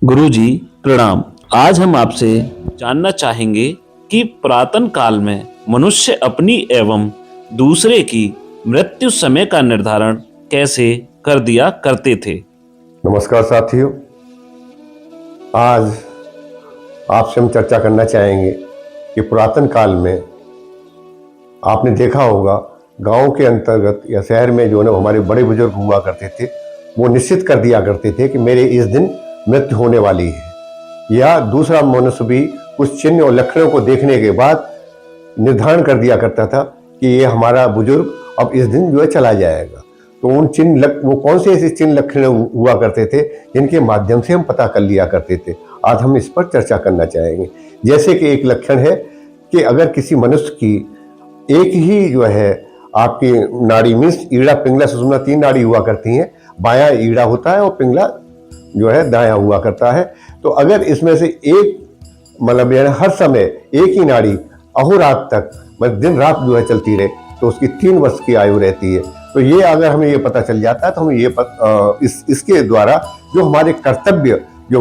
गुरुजी प्रणाम। आज हम आपसे जानना चाहेंगे कि पुरातन काल में मनुष्य अपनी एवं दूसरे की मृत्यु समय का निर्धारण कैसे कर दिया करते थे। नमस्कार साथियों, आज आपसे हम चर्चा करना चाहेंगे कि पुरातन काल में आपने देखा होगा गांव के अंतर्गत या शहर में जो है हमारे बड़े बुजुर्ग हुआ करते थे, वो निश्चित कर दिया करते थे कि मेरे इस दिन मृत्यु होने वाली है, या दूसरा मनुष्य भी कुछ चिन्ह और लक्षणों को देखने के बाद निर्धारण कर दिया करता था कि ये हमारा बुजुर्ग अब इस दिन जो है चला जाएगा। तो उन वो कौन से ऐसे चिन्ह लक्षण हुआ करते थे जिनके माध्यम से हम पता कर लिया करते थे। आज हम इस पर चर्चा करना चाहेंगे। जैसे कि एक लक्षण है कि अगर किसी मनुष्य की एक ही जो है आपकी नाड़ी मीन्स ईड़ा पिंगला सुषुम्ना 3 नाड़ी हुआ करती हैं, बायां ईड़ा होता है और पिंगला जो है दायां हुआ करता है। तो अगर इसमें से एक मतलब हर समय एक ही नाड़ी अहोरात तक मतलब दिन रात जो है चलती रहे तो उसकी 3 वर्ष की आयु रहती है। तो ये अगर हमें ये पता चल जाता है तो हमें ये इसके द्वारा जो हमारे कर्तव्य जो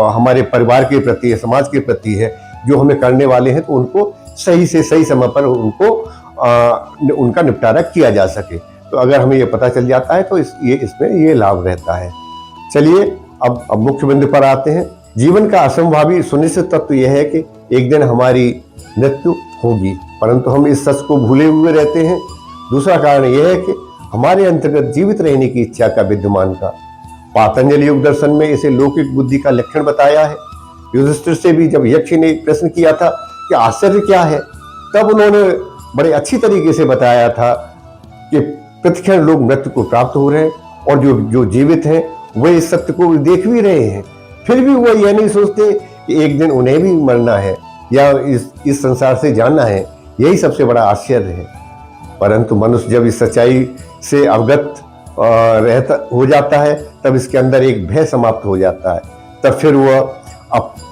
हमारे परिवार के प्रति है, समाज के प्रति है, जो हमें करने वाले हैं, तो उनको सही से सही समय पर उनको उनका निपटारा किया जा सके। तो अगर हमें ये पता चल जाता है तो इसमें ये लाभ रहता है। चलिए अब मुख्य बिंदु पर आते हैं। जीवन का असंभावी सुनिश्चित तत्व यह है कि एक दिन हमारी मृत्यु होगी, परंतु हम इस सच को भूले हुए रहते हैं। दूसरा कारण यह है कि हमारे अंतर्गत जीवित रहने की इच्छा का विद्यमान का पातंजलि योग दर्शन में इसे लौकिक बुद्धि का लक्षण बताया है। युधिष्ठिर से भी जब यक्ष ने प्रश्न किया था कि आश्चर्य क्या है, तब उन्होंने बड़े अच्छी तरीके से बताया था कि प्रतिक्षण लोग मृत्यु को प्राप्त हो रहे हैं और जो जीवित हैं वे इस सत्य को देख भी रहे हैं, फिर भी वो यह नहीं सोचते कि एक दिन उन्हें भी मरना है या इस संसार से जाना है। यही सबसे बड़ा आश्चर्य है। परंतु मनुष्य जब इस सच्चाई से अवगत हो जाता है तब इसके अंदर एक भय समाप्त हो जाता है। तब फिर वह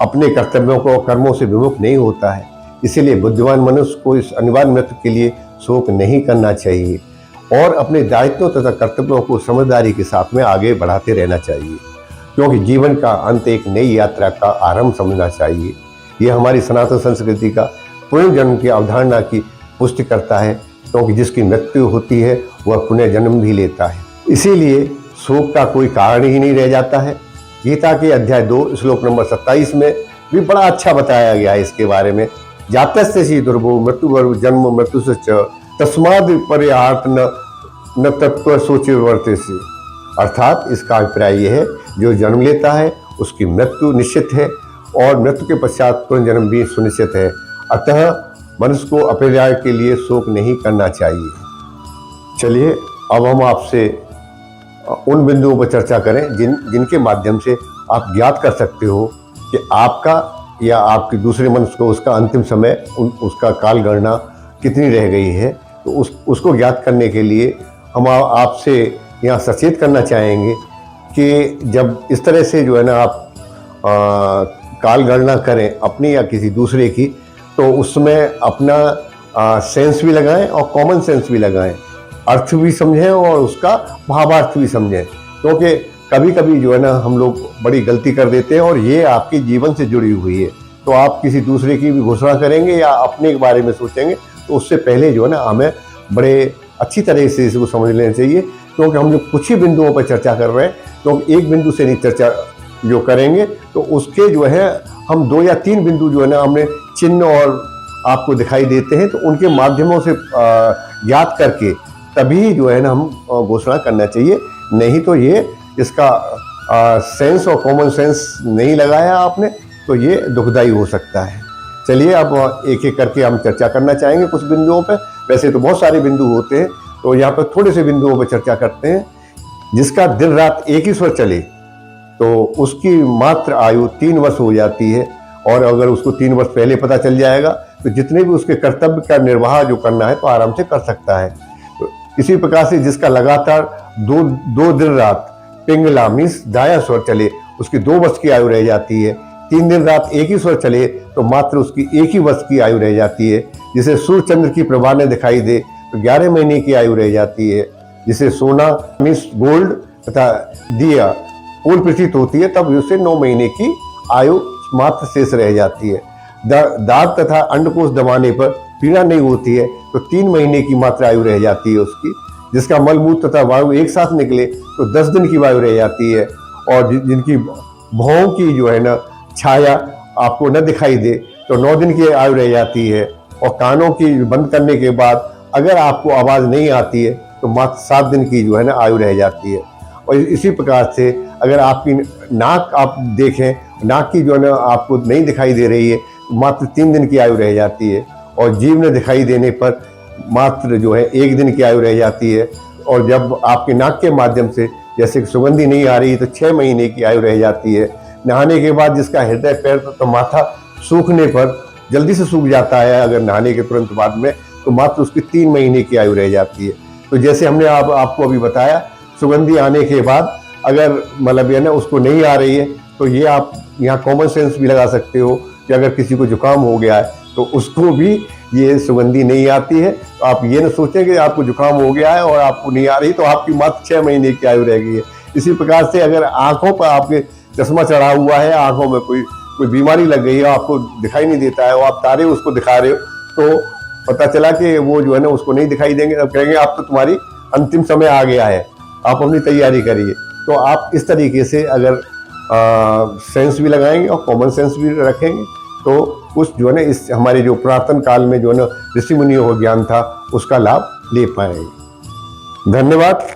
अपने कर्तव्यों को कर्मों से विमुख नहीं होता है। इसीलिए बुद्धिमान मनुष्य को इस अनिवार्य मृत्यु के लिए शोक नहीं करना चाहिए और अपने दायित्वों तथा कर्तव्यों को समझदारी के साथ में आगे बढ़ाते रहना चाहिए, क्योंकि जीवन का अंत एक नई यात्रा का आरंभ समझना चाहिए। यह हमारी सनातन संस्कृति का पुनर्जन्म की अवधारणा की पुष्टि करता है, क्योंकि जिसकी मृत्यु होती है वह पुनर्जन्म भी लेता है। इसीलिए शोक का कोई कारण ही नहीं रह जाता है। गीता के अध्याय 2 श्लोक नंबर 27 में भी बड़ा अच्छा बताया गया है इसके बारे में। जातस्य हि दुर्भो मृत्यु जन्म मृत्यु से तस्माद् पर्यार्थ न तत्व सोचे वर्ते से। अर्थात इसका अभिप्राय यह है, जो जन्म लेता है उसकी मृत्यु निश्चित है और मृत्यु के पश्चात पुनर्जन्म भी सुनिश्चित है। अतः मनुष्य को अपरिहार्य के लिए शोक नहीं करना चाहिए। चलिए अब हम आपसे उन बिंदुओं पर चर्चा करें जिनके माध्यम से आप ज्ञात कर सकते हो कि आपका या आपके दूसरे मनुष्य को उसका अंतिम समय उसका काल गणना कितनी रह गई है। तो उसको ज्ञात करने के लिए हम आपसे यहाँ सचेत करना चाहेंगे कि जब इस तरह से जो है ना आप काल गणना करें अपनी या किसी दूसरे की, तो उसमें अपना सेंस भी लगाएं और कॉमन सेंस भी लगाएं, अर्थ भी समझें और उसका भावार्थ भी समझें। क्योंकि कभी कभी जो है ना हम लोग बड़ी गलती कर देते हैं और ये आपके जीवन से जुड़ी हुई है। तो आप किसी दूसरे की भी घोषणा करेंगे या अपने के बारे में सोचेंगे तो उससे पहले जो है ना हमें बड़े अच्छी तरह से इसको समझ लेना चाहिए, क्योंकि हम जो कुछ ही बिंदुओं पर चर्चा कर रहे हैं, क्योंकि एक बिंदु से नहीं चर्चा जो करेंगे तो उसके जो है हम 2 या 3 बिंदु जो है ना हमने चिन्ह और आपको दिखाई देते हैं, तो उनके माध्यमों से ज्ञात करके तभी जो है ना हम घोषणा करना चाहिए। नहीं तो ये इसका सेंस और कॉमन सेंस नहीं लगाया आपने तो ये दुखदायी हो सकता है। चलिए अब एक एक करके हम चर्चा करना चाहेंगे कुछ बिंदुओं पर। वैसे तो बहुत सारे बिंदु होते हैं, तो यहाँ पर थोड़े से बिंदुओं पर चर्चा करते हैं। जिसका दिन रात एक ही स्वर चले तो उसकी मात्र आयु 3 वर्ष हो जाती है, और अगर उसको 3 वर्ष पहले पता चल जाएगा तो जितने भी उसके कर्तव्य का निर्वाह जो करना है तो आराम से कर सकता है। तो इसी प्रकार से जिसका लगातार दो दिन रात पिंगला मीन्स दायां स्वर चले उसकी 2 वर्ष की आयु रह जाती है। 3 दिन रात एक ही स्वर चले तो मात्र उसकी 1 ही वर्ष की आयु रह जाती है। जिसे सूर्य चंद्र की प्रभा ने दिखाई दे तो 11 महीने की आयु रह जाती है। जिसे सोना मीन्स गोल्ड तथा दिया पूर्ण प्रतीत होती है तब उसे 9 महीने की आयु मात्र शेष रह जाती है। दांत तथा अंडकोश दबाने पर पीड़ा नहीं होती है तो 3 महीने की मात्र आयु रह जाती है उसकी। जिसका मलमूत्र तथा वायु एक साथ निकले तो 10 दिन की वायु रह जाती है। और जिनकी भौं की जो है ना छाया आपको न दिखाई दे तो 9 दिन की आयु रह जाती है। और कानों की बंद करने के बाद अगर आपको आवाज़ नहीं आती है तो मात्र 7 दिन की जो है ना आयु रह जाती है। और इसी प्रकार से अगर आपकी नाक आप देखें, नाक की जो है ना आपको नहीं दिखाई दे रही है तो मात्र 3 दिन की आयु रह जाती है। और जीभ ने दिखाई देने पर मात्र जो है 1 दिन की आयु रह जाती है। और जब आपके नाक के माध्यम से जैसे कि सुगंधी नहीं आ रही तो 6 महीने की आयु रह जाती है। नहाने के बाद जिसका हृदय, पैर तो माथा सूखने पर जल्दी से सूख जाता है अगर नहाने के तुरंत बाद में, तो मात्र उसकी 3 महीने की आयु रह जाती है। तो जैसे हमने आपको अभी बताया, सुगंधी आने के बाद अगर मतलब ये ना उसको नहीं आ रही है तो ये आप यहाँ कॉमन सेंस भी लगा सकते हो कि अगर किसी को जुकाम हो गया है तो उसको भी ये सुगंधी नहीं आती है तो आप ये न सोचें कि आपको जुकाम हो गया है और आपको नहीं आ रही तो आपकी मात्र 6 महीने की आयु रह गई है। इसी प्रकार से अगर आंखों पर आपके चश्मा चढ़ा हुआ है, आंखों में कोई बीमारी लग गई है, आपको दिखाई नहीं देता है और आप तारे उसको दिखा रहे हो तो पता चला कि वो जो है ना उसको नहीं दिखाई देंगे। अब कहेंगे आप तो तुम्हारी अंतिम समय आ गया है, आप अपनी तैयारी करिए। तो आप इस तरीके से अगर सेंस भी लगाएंगे और कॉमन सेंस भी रखेंगे तो उस जो है ना इस हमारे जो पुरातन काल में जो है ना ऋषि मुनियों को ज्ञान था उसका लाभ ले पाएंगे। धन्यवाद।